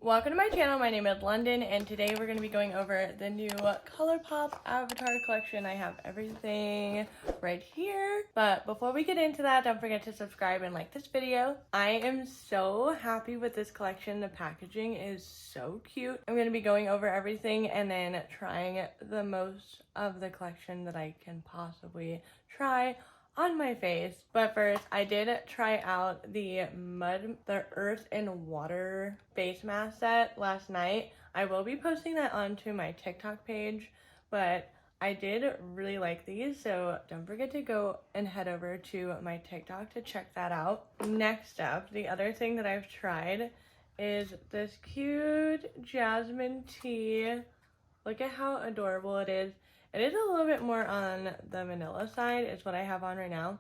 Welcome to my channel. My name is London, and today we're going to be going over the new Colourpop Avatar collection. I have everything right here. But before we get into that, don't forget to subscribe and like this video. I am so happy with this collection. The packaging is so cute. I'm going to be going over everything and then trying the most of the collection that I can possibly try on my face. But first, I did try out the Earth and Water face mask set last night. I will be posting that onto my TikTok page, but I did really like these, so don't forget to go and head over to my TikTok to check that out. Next up, the other thing that I've tried is this cute jasmine tea. Look at how adorable it is. It is a little bit more on the vanilla side. It's what I have on right now.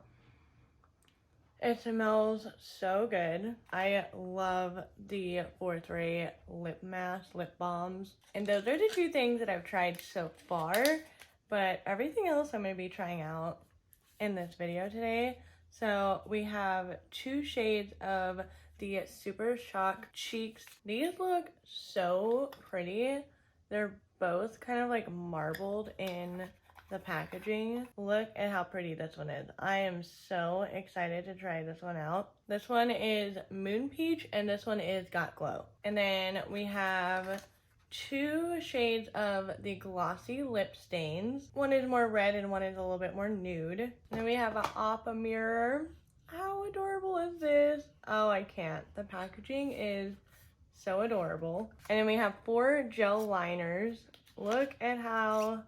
It smells so good. I love the Fourth Ray lip balms. And those are the two things that I've tried so far. But everything else I'm going to be trying out in this video today. So we have two shades of the Super Shock Cheeks. These look so pretty. They're both kind of like marbled in the packaging. Look at how pretty this one is. I am so excited to try this one out. This one is Moon Peach and this one is Got Glow. And then we have two shades of the glossy lip stains. One is more red and one is a little bit more nude. And then we have an Oppa mirror. How adorable is this? Oh, I can't. The packaging is so adorable. And then we have 4 gel liners. Look at how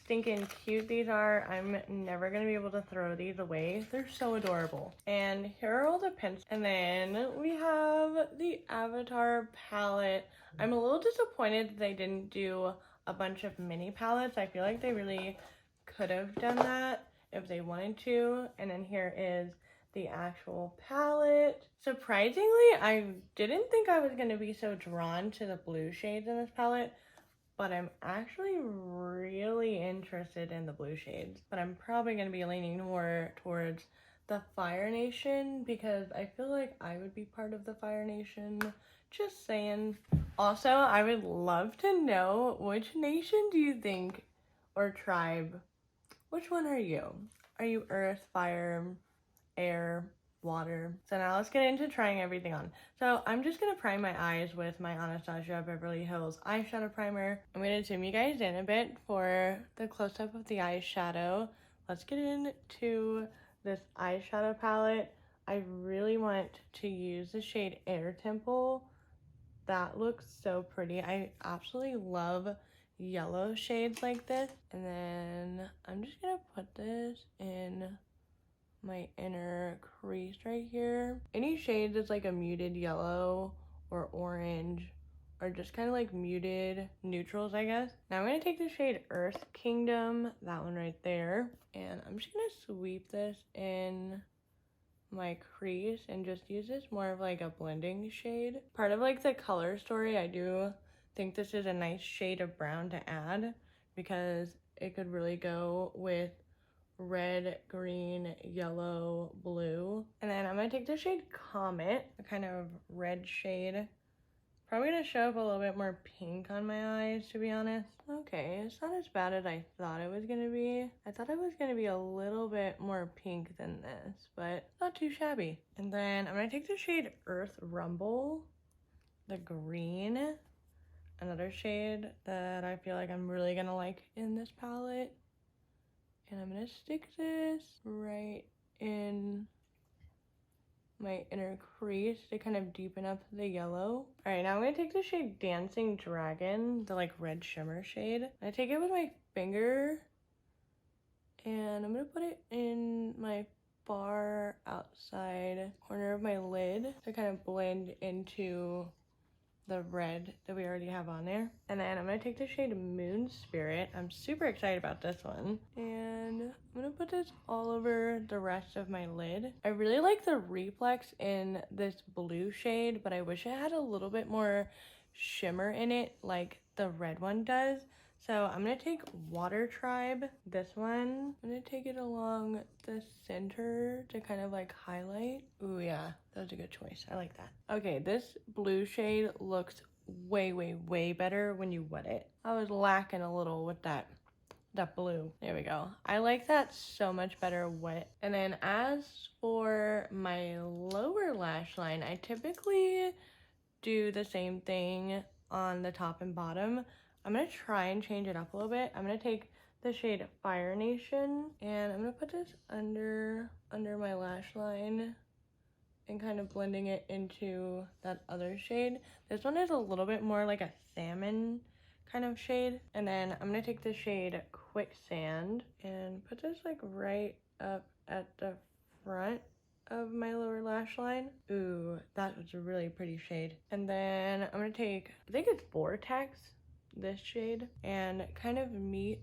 stinking cute these are. I'm never gonna be able to throw these away. They're so adorable. And here are all the pencils. And then we have the Avatar palette. I'm a little disappointed that they didn't do a bunch of mini palettes. I feel like they really could have done that if they wanted to. And then here is the actual palette. Surprisingly, I didn't think I was going to be so drawn to the blue shades in this palette, but I'm actually really interested in the blue shades. But I'm probably going to be leaning more towards the Fire Nation because I feel like I would be part of the Fire Nation. Just saying. Also, I would love to know, which nation do you think, or tribe, which one are you? Are you Earth, Fire, Air, Water? So now let's get into trying everything on. So I'm just gonna prime my eyes with my Anastasia Beverly Hills eyeshadow primer. I'm gonna zoom you guys in a bit for the close-up of the eyeshadow. Let's get into this eyeshadow palette. I really want to use the shade Air Temple. That looks so pretty. I absolutely love yellow shades like this. And then I'm just gonna put this in my inner crease right here. Any shade that's like a muted yellow or orange or just kind of like muted neutrals, I guess. Now I'm gonna take the shade Earth Kingdom, that one right there, and I'm just gonna sweep this in my crease and just use this more of like a blending shade. Part of like the color story, I do think this is a nice shade of brown to add because it could really go with red, green, yellow, blue. And then I'm gonna take the shade Comet, a kind of red shade. Probably gonna show up a little bit more pink on my eyes, to be honest. Okay, it's not as bad as I thought it was gonna be. I thought it was gonna be a little bit more pink than this, but not too shabby. And then I'm gonna take the shade Earth Rumble, the green, another shade that I feel like I'm really gonna like in this palette. And I'm gonna stick this right in my inner crease to kind of deepen up the yellow. All right, now I'm gonna take the shade Dancing Dragon, the like red shimmer shade. I take it with my finger and I'm gonna put it in my far outside corner of my lid to kind of blend into the red that we already have on there. And then I'm gonna take the shade Moon Spirit. I'm super excited about this one. And I'm gonna put this all over the rest of my lid. I really like the reflex in this blue shade, but I wish it had a little bit more shimmer in it like the red one does. So I'm gonna take Water Tribe, this one. I'm gonna take it along the center to kind of like highlight. Ooh yeah, that was a good choice. I like that. Okay, this blue shade looks way better when you wet it. I was lacking a little with that blue. There we go. I like that so much better wet. And then as for my lower lash line, I typically do the same thing on the top and bottom. I'm gonna try and change it up a little bit. I'm gonna take the shade Fire Nation and I'm gonna put this under my lash line and kind of blending it into that other shade. This one is a little bit more like a salmon kind of shade. And then I'm gonna take the shade Quicksand and put this like right up at the front of my lower lash line. Ooh, that was a really pretty shade. And then I'm gonna take, I think it's Vortex, this shade, and kind of meet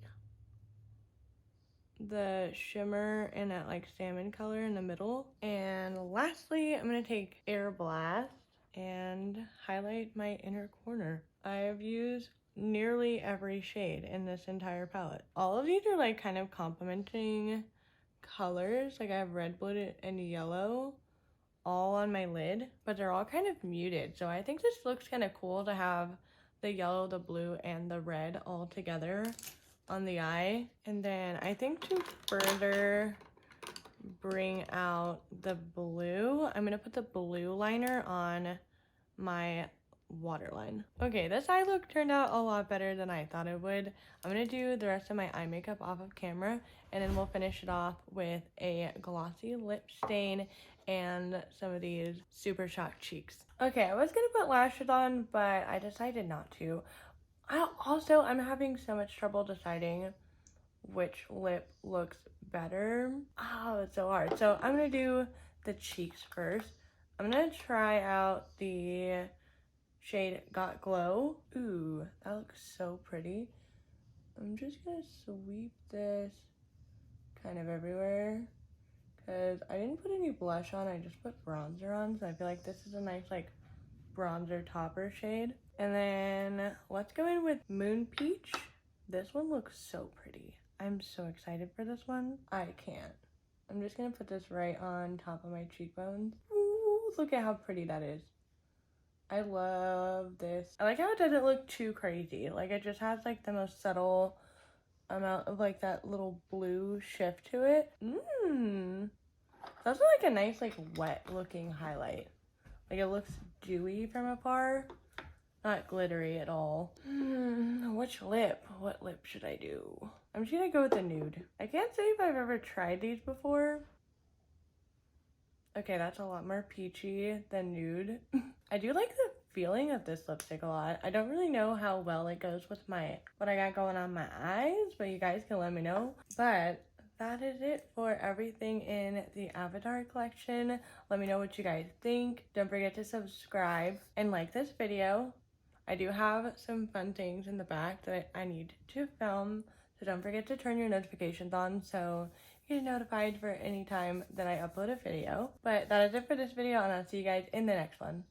the shimmer and that like salmon color in the middle. And lastly, I'm gonna take Air Blast and highlight my inner corner. I've used nearly every shade in this entire palette. All of these are like kind of complementing colors. Like I have red, blue, and yellow all on my lid, but they're all kind of muted. So I think this looks kind of cool to have the yellow, the blue, and the red all together on the eye. And then I think to further bring out the blue, I'm gonna put the blue liner on my waterline. Okay, this eye look turned out a lot better than I thought it would. I'm gonna do the rest of my eye makeup off of camera, and then we'll finish it off with a glossy lip stain and some of these super shock cheeks. Okay, I was gonna put lashes on, but I decided not to. I'm having so much trouble deciding which lip looks better. Oh, it's so hard. So I'm gonna do the cheeks first. I'm gonna try out the shade Got Glow. Ooh, that looks so pretty. I'm just gonna sweep this kind of everywhere because I didn't put any blush on, I just put bronzer on, so I feel like this is a nice like bronzer topper shade. And then let's go in with Moon Peach. This one looks so pretty. I'm so excited for this one. I can't. I'm just gonna put this right on top of my cheekbones. Ooh, look at how pretty that is. I love this. I like how it doesn't look too crazy. Like it just has like the most subtle amount of like that little blue shift to it. That's like a nice like wet looking highlight. Like it looks dewy from afar. Not glittery at all. Which lip? What lip should I do? I'm just gonna go with the nude. I can't say if I've ever tried these before. Okay, that's a lot more peachy than nude. I do like the feeling of this lipstick a lot. I don't really know how well it goes with what I got going on my eyes, but you guys can let me know. But that is it for everything in the Avatar collection. Let me know what you guys think. Don't forget to subscribe and like this video. I do have some fun things in the back that I need to film, so don't forget to turn your notifications on so you get notified for any time that I upload a video. But that is it for this video, and I'll see you guys in the next one.